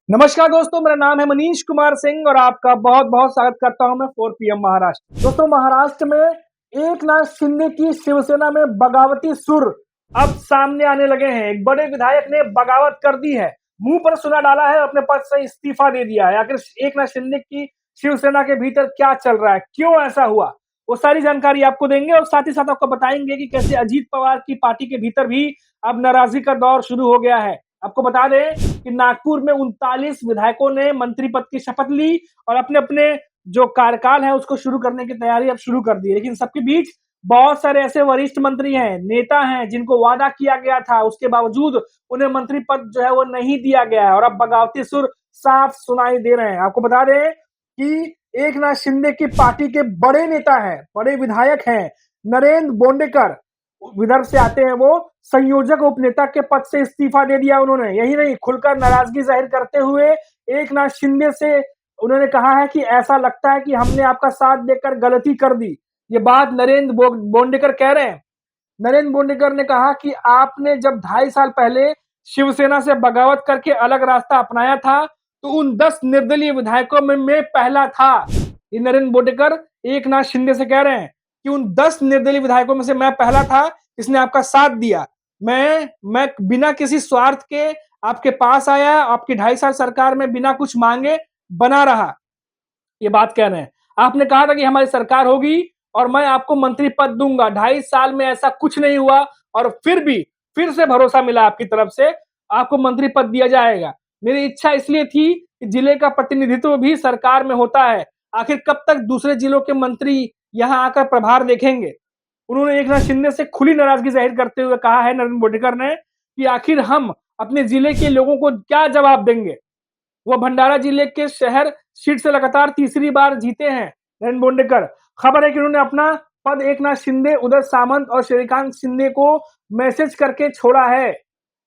नमस्कार दोस्तों, मेरा नाम है मनीष कुमार सिंह और आपका बहुत बहुत स्वागत करता हूं मैं 4 PM महाराष्ट्र। दोस्तों, महाराष्ट्र में एकनाथ शिंदे की शिवसेना में बगावती सुर अब सामने आने लगे हैं। एक बड़े विधायक ने बगावत कर दी है, मुंह पर सुना डाला है, अपने पद से इस्तीफा दे दिया है। आखिर एकनाथ शिंदे की शिवसेना के भीतर क्या चल रहा है, क्यों ऐसा हुआ, वो सारी जानकारी आपको देंगे और साथ ही साथ आपको बताएंगे कि कैसे अजीत पवार की पार्टी के भीतर भी अब नाराजगी का दौर शुरू हो गया है। आपको बता दें कि नागपुर में 39 विधायकों ने मंत्री पद की शपथ ली और अपने अपने जो कार्यकाल है उसको शुरू करने की तैयारी अब शुरू कर दी है। लेकिन सबके बीच बहुत सारे ऐसे वरिष्ठ मंत्री हैं, नेता हैं, जिनको वादा किया गया था, उसके बावजूद उन्हें मंत्री पद जो है वो नहीं दिया गया है और अब बगावती सुर साफ सुनाई दे रहे हैं। आपको बता दें कि एकनाथ शिंदे की पार्टी के बड़े नेता हैं, बड़े विधायक हैं, नरेंद्र बोंडेकर विदर्भ से आते हैं, वो संयोजक उपनेता के पद से इस्तीफा दे दिया उन्होंने। यही नहीं, खुलकर नाराजगी जाहिर करते हुए एकनाथ शिंदे से उन्होंने कहा है कि ऐसा लगता है कि हमने आपका साथ देकर गलती कर दी। ये बात नरेंद्र बोंडेकर कह रहे हैं। नरेंद्र बोंडेकर ने कहा कि आपने जब 2.5 साल पहले शिवसेना से बगावत करके अलग रास्ता अपनाया था तो उन 10 निर्दलीय विधायकों में मैं पहला था। ये नरेंद्र बोंडेकर एकनाथ शिंदे से कह रहे हैं कि उन 10 निर्दलीय विधायकों में से मैं पहला था, इसने आपका साथ दिया। मैं बिना किसी स्वार्थ के आपके पास आया, आपकी 2.5 साल सरकार में बिना कुछ मांगे बना रहा। ये बात कह रहे हैं। आपने कहा था कि हमारी सरकार होगी और मैं आपको मंत्री पद दूंगा। 2.5 साल में ऐसा कुछ नहीं हुआ और फिर से भरोसा मिला आपकी तरफ से, आपको मंत्री पद दिया जाएगा। मेरी इच्छा इसलिए थी कि जिले का प्रतिनिधित्व भी सरकार में होता है। आखिर कब तक दूसरे जिलों के मंत्री यहाँ आकर प्रभार देखेंगे। उन्होंने एकनाथ शिंदे से खुली नाराजगी जाहिर करते हुए कहा है नरेंद्र बोंडेकर ने कि आखिर हम अपने जिले के लोगों को क्या जवाब देंगे। वो भंडारा जिले के शहर सीट से लगातार तीसरी बार जीते हैं नरेंद्र बोंडेकर। खबर है कि उन्होंने अपना पद एकनाथ शिंदे, उदय सामंत और श्रीकांत शिंदे को मैसेज करके छोड़ा है।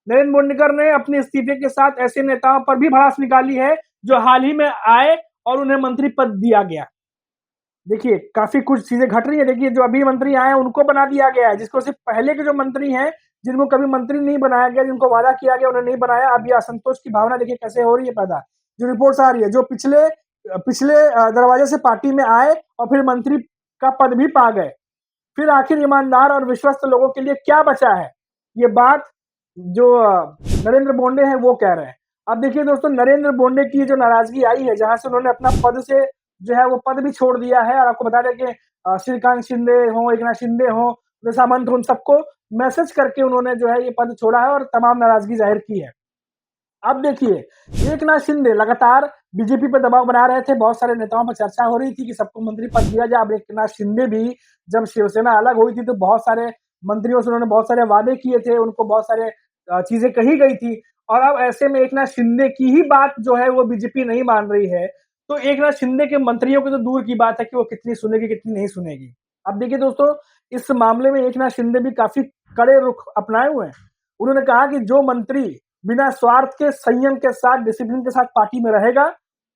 नरेंद्र बोंडेकर ने अपने इस्तीफे के साथ ऐसे नेताओं पर भी भड़ास निकाली है जो हाल ही में आए और उन्हें मंत्री पद दिया गया। देखिए, काफी कुछ चीजें घट रही है। देखिए, जो अभी मंत्री आए हैं उनको बना दिया गया है, जिसको सिर्फ पहले के जो मंत्री हैं जिनको कभी मंत्री नहीं बनाया गया, जिनको वादा किया गया उन्हें नहीं बनाया। अब ये असंतोष की भावना देखिए कैसे हो रही है पैदा। जो रिपोर्ट्स आ रही है, जो पिछले पिछले दरवाजे से पार्टी में आए और फिर मंत्री का पद भी पा गए, फिर आखिर ईमानदार और विश्वस्त लोगों के लिए क्या बचा है, ये बात जो नरेंद्र बोंडे हैं वो कह रहे हैं। अब देखिए दोस्तों, नरेंद्र बोंडे की जो नाराजगी आई है, जहां से उन्होंने अपना पद से जो है वो पद भी छोड़ दिया है और आपको बता दें कि श्रीकांत शिंदे हो, एकनाथ शिंदे हो, उदय सामंत हो, उन सबको मैसेज करके उन्होंने जो है ये पद छोड़ा है और तमाम नाराजगी जाहिर की है। अब देखिए, एकनाथ शिंदे लगातार बीजेपी पर दबाव बना रहे थे। बहुत सारे नेताओं पर चर्चा हो रही थी कि सबको मंत्री पद दिया जाए। अब एकनाथ शिंदे भी जब शिवसेना अलग हुई थी तो बहुत सारे मंत्रियों से उन्होंने बहुत सारे वादे किए थे, उनको बहुत सारे चीजें कही गई थी और अब ऐसे में एकनाथ शिंदे की ही बात जो है वो बीजेपी नहीं मान रही है। तो एकनाथ शिंदे के मंत्रियों की तो दूर की बात है कि वो कितनी सुनेगी कितनी नहीं सुनेगी। अब देखिए दोस्तों, इस मामले में एकनाथ शिंदे भी काफी कड़े रुख अपनाए हुए हैं। उन्होंने कहा कि जो मंत्री बिना स्वार्थ के, संयम के साथ, डिसिप्लिन के साथ पार्टी में रहेगा,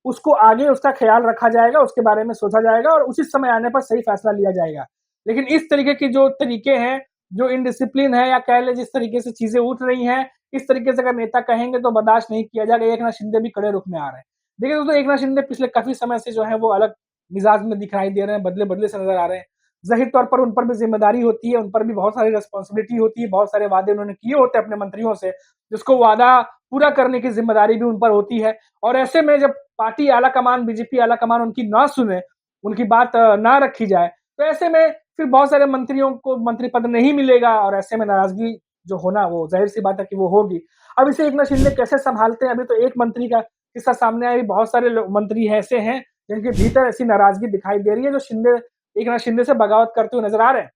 उसको आगे उसका ख्याल रखा जाएगा, उसके बारे में सोचा जाएगा और उचित समय आने पर सही फैसला लिया जाएगा। लेकिन इस तरीके की जो तरीके हैं, जो इनडिसिप्लिन है या कह लें जिस तरीके से चीजें उठ रही हैं, इस तरीके से अगर नेता कहेंगे तो बर्दाश्त नहीं किया जाएगा। एकनाथ शिंदे भी कड़े रुख में आ रहे हैं। देखिए दोस्तों, एकनाथ शिंदे पिछले काफी समय से जो है वो अलग मिजाज में दिखाई दे रहे हैं, बदले-बदले से नजर आ रहे हैं। ज़ाहिर तौर पर उन पर भी ज़िम्मेदारी होती है, उन पर भी बहुत सारी रिस्पॉन्सिबिलिटी होती है, बहुत सारे वादे उन्होंने किए होते हैं अपने मंत्रियों से, जिसको वादा पूरा करने की ज़िम्मेदारी भी उन पर होती है। और ऐसे में जब पार्टी आला कमान, बीजेपी आला कमान उनकी ना सुने, उनकी बात ना रखी जाए, तो ऐसे में फिर बहुत सारे मंत्रियों को मंत्री पद नहीं मिलेगा और ऐसे में नाराज़गी जो होना वो ज़ाहिर-सी बात है कि वो होगी। अब इसे एकनाथ शिंदे कैसे सँभालते हैं, अभी तो एक मंत्री का किस्सा सामने आया, बहुत सारे मंत्री ऐसे हैं जिनके भीतर ऐसी नाराज़गी दिखाई दे रही है, जो एकनाथ शिंदे से बगावत करते हुए नजर आ रहे हैं।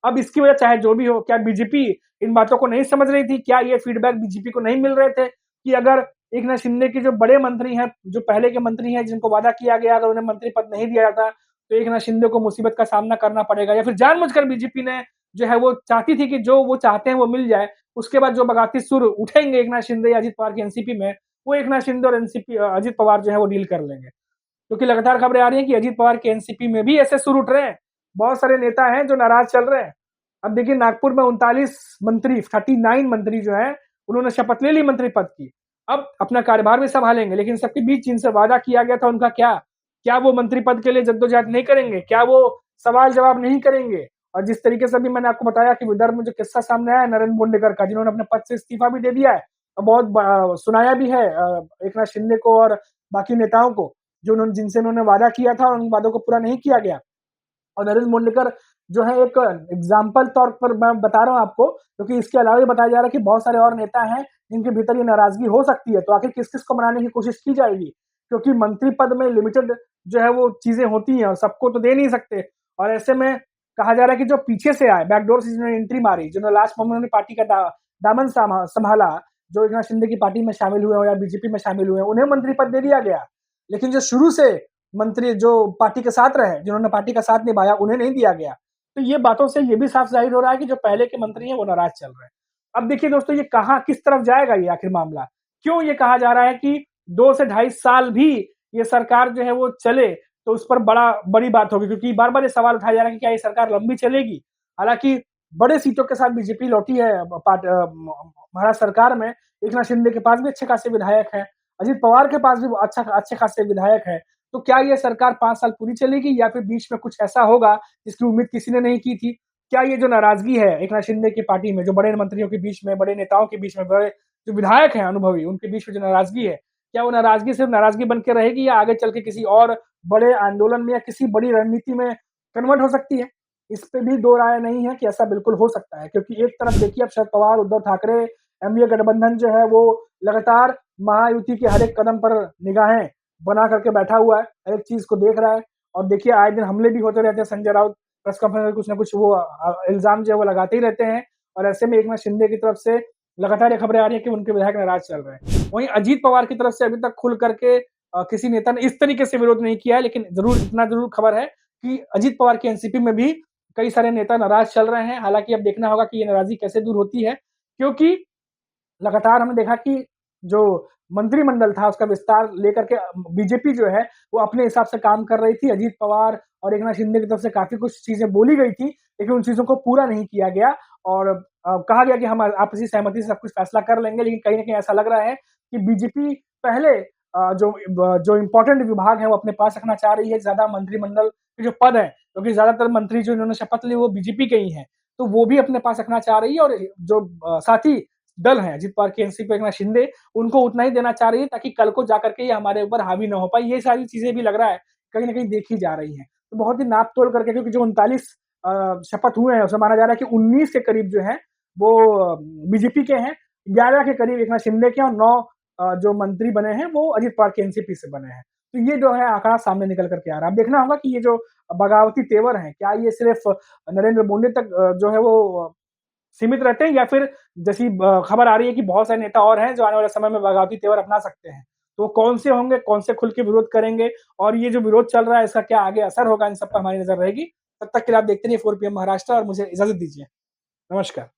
अब इसकी वजह चाहे जो भी हो, क्या बीजेपी इन बातों को नहीं समझ रही थी? क्या ये फीडबैक बीजेपी को नहीं मिल रहे थे कि अगर एकनाथ शिंदे के जो बड़े मंत्री हैं, जो पहले के मंत्री हैं, जिनको वादा किया गया अगर उन्हें मंत्री पद नहीं दिया जाता, तो एकनाथ शिंदे को मुसीबत का सामना करना पड़ेगा, या फिर जानबूझकर बीजेपी ने जो है वो चाहती थी कि जो वो चाहते हैं वो मिल जाए। उसके बाद जो बगावती सुर उठेंगे एकनाथ शिंदे या अजित पवार की एनसीपी में, वो एकनाथ शिंदे और एनसीपी अजित पवार जो है वो डील कर लेंगे। क्योंकि लगातार खबरें आ रही हैं कि अजित पवार के एनसीपी में भी ऐसे सुर उठ रहे हैं। बहुत सारे नेता हैं जो नाराज चल रहे हैं। अब देखिए, नागपुर में 39 मंत्री जो हैं, उन्होंने शपथ ले ली मंत्री पद की। अब अपना कार्यभार भी संभालेंगे, लेकिन सबके बीच जिनसे वादा किया गया था उनका क्या? क्या वो मंत्री पद के लिए जद्दोजहद नहीं करेंगे? क्या वो सवाल-जवाब नहीं करेंगे? और जिस तरीके से अभी मैंने आपको बताया कि विदर्भ में जो किस्सा सामने आया है नरेंद्र बोंडेकर का, जिन्होंने अपने पद से इस्तीफा भी दे दिया है और बहुत सुनाया भी है एकनाथ शिंदे को और बाकी नेताओं को, जिनसे उन्होंने वादा किया था और उन वादों को पूरा नहीं किया गया। और नरेंद्र बोंडेकर जो है एक एग्जाम्पल तौर पर मैं बता रहा हूँ आपको, क्योंकि इसके अलावा ये बताया जा रहा है कि बहुत सारे और नेता हैं जिनके भीतर ये नाराजगी हो सकती है। तो आखिर किस-किस को मनाने की कोशिश की जाएगी? क्योंकि मंत्री पद में लिमिटेड जो है वो चीज़ें होती हैं और सबको तो दे नहीं सकते। और ऐसे में कहा जा रहा है कि जो पीछे से आए, बैकडोर से जिन्होंने एंट्री मारी, जिन्होंने लास्ट मोमेंट में पार्टी का दामन संभाला, जो एकनाथ शिंदे की पार्टी में शामिल हुए हो या बीजेपी में शामिल हुए, उन्हें मंत्री पद दे दिया गया। लेकिन जो शुरू से मंत्री जो पार्टी के साथ रहे, जिन्होंने पार्टी का साथ निभाया, उन्हें नहीं दिया गया। तो ये बातों से ये भी साफ ज़ाहिर हो रहा है कि जो पहले के मंत्री हैं, वो नाराज़ चल रहे हैं। अब देखिए दोस्तों, ये कहाँ किस तरफ जाएगा ये आखिर मामला? क्यों ये कहा जा रहा है कि 2 से ढाई साल भी ये सरकार जो है वो चले, तो उस पर बड़ी बात होगी, क्योंकि बार-बार ये सवाल उठाया जा रहा है कि क्या ये सरकार लंबी चलेगी? हालाँकि बड़े सीटों के साथ बीजेपी लौटी है महाराष्ट्र सरकार में। एकनाथ शिंदे के पास भी अच्छे खासे विधायक हैं, अजित पवार के पास भी अच्छे खासे विधायक हैं। तो क्या ये सरकार 5 साल पूरी चलेगी या फिर बीच में कुछ ऐसा होगा जिसकी उम्मीद किसी ने नहीं की थी? क्या ये जो नाराज़गी है एकनाथ शिंदे की पार्टी में, जो बड़े मंत्रियों के बीच में, बड़े नेताओं के बीच में, बड़े जो विधायक हैं अनुभवी, उनके बीच में जो नाराज़गी है, क्या वो नाराज़गी सिर्फ़ नाराज़गी बन के रहेगी या आगे चल के किसी और बड़े आंदोलन में या किसी बड़ी रणनीति में कन्वर्ट हो सकती है? इस पे भी 2 राय नहीं है कि ऐसा बिल्कुल हो सकता है, क्योंकि एक तरफ देखिए अब शरद पवार, उद्धव ठाकरे, एनडीए गठबंधन जो है वो लगातार महायुति के हर एक कदम पर निगाहें बना करके बैठा हुआ है, हर एक चीज़ को देख रहा है। और देखिए आए दिन हमले भी होते रहते हैं, संजय राउत प्रेस कॉन्फ्रेंस में कुछ न कुछ वो इल्ज़ाम जो है वो लगाते ही रहते हैं। और ऐसे में एकनाथ शिंदे की तरफ से लगातार ये खबरें आ रही हैं कि उनके विधायक नाराज़ चल रहे हैं। वहीं अजीत पवार की तरफ से अभी तक खुल करके किसी नेता ने इस तरीके से विरोध नहीं किया है, लेकिन इतना ज़रूर खबर है कि अजीत पवार की एनसीपी में भी कई सारे नेता नाराज़ चल रहे हैं। हालाँकि अब देखना होगा कि ये नाराज़गी कैसे दूर होती है, क्योंकि लगातार हमने देखा कि जो मंत्रिमंडल था उसका विस्तार लेकर के बीजेपी जो है वो अपने हिसाब से काम कर रही थी। अजीत पवार और एकनाथ शिंदे की तरफ से काफ़ी कुछ चीज़ें बोली गई थी, लेकिन उन चीज़ों को पूरा नहीं किया गया और कहा गया कि हम आपसी सहमति से सब कुछ फैसला कर लेंगे, लेकिन कहीं न कहीं ऐसा लग रहा है कि बीजेपी पहले जो इम्पोर्टेंट विभाग है वो अपने पास रखना चाह रही है, ज़्यादा मंत्रिमंडल के जो पद हैं, क्योंकि ज़्यादातर मंत्री जो इन्होंने शपथ ली वो बीजेपी के ही हैं, तो वो भी अपने पास रखना चाह रही है और जो साथी दल हैं, अजित पवार की एनसीपी, एकनाथ शिंदे, उनको उतना ही देना चाह रही है ताकि कल को जाकर के ये हमारे ऊपर हावी ना हो पाए। ये सारी चीज़ें भी लग रहा है, कहीं न कहीं देखी जा रही हैं। तो बहुत ही नाप-तोल करके, क्योंकि जो 39 शपथ हुए हैं, उसमें माना जा रहा है कि 19 के करीब जो हैं, वो बीजेपी के हैं, 11 के करीब एकनाथ शिंदे के और 9 जो मंत्री बने हैं, वो अजित पवार की एनसीपी से बने हैं। तो ये जो है आंकड़ा सामने निकल कर के आ रहा है। अब देखना होगा कि ये जो बगावती तेवर हैं, क्या ये सिर्फ़ नरेंद्र मोदी तक जो है वो सीमित रहते हैं या फिर जैसी खबर आ रही है कि बहुत सारे नेता और हैं जो आने वाले समय में बगावती तेवर अपना सकते हैं। तो वो कौन से होंगे, कौन से खुल के विरोध करेंगे और ये जो विरोध चल रहा है इसका क्या आगे असर होगा, इन सब पर हमारी नज़र रहेगी। तब तक के लिए आप देखते रहिए 4 पीएम महाराष्ट्र और मुझे इजाज़त दीजिए। नमस्कार।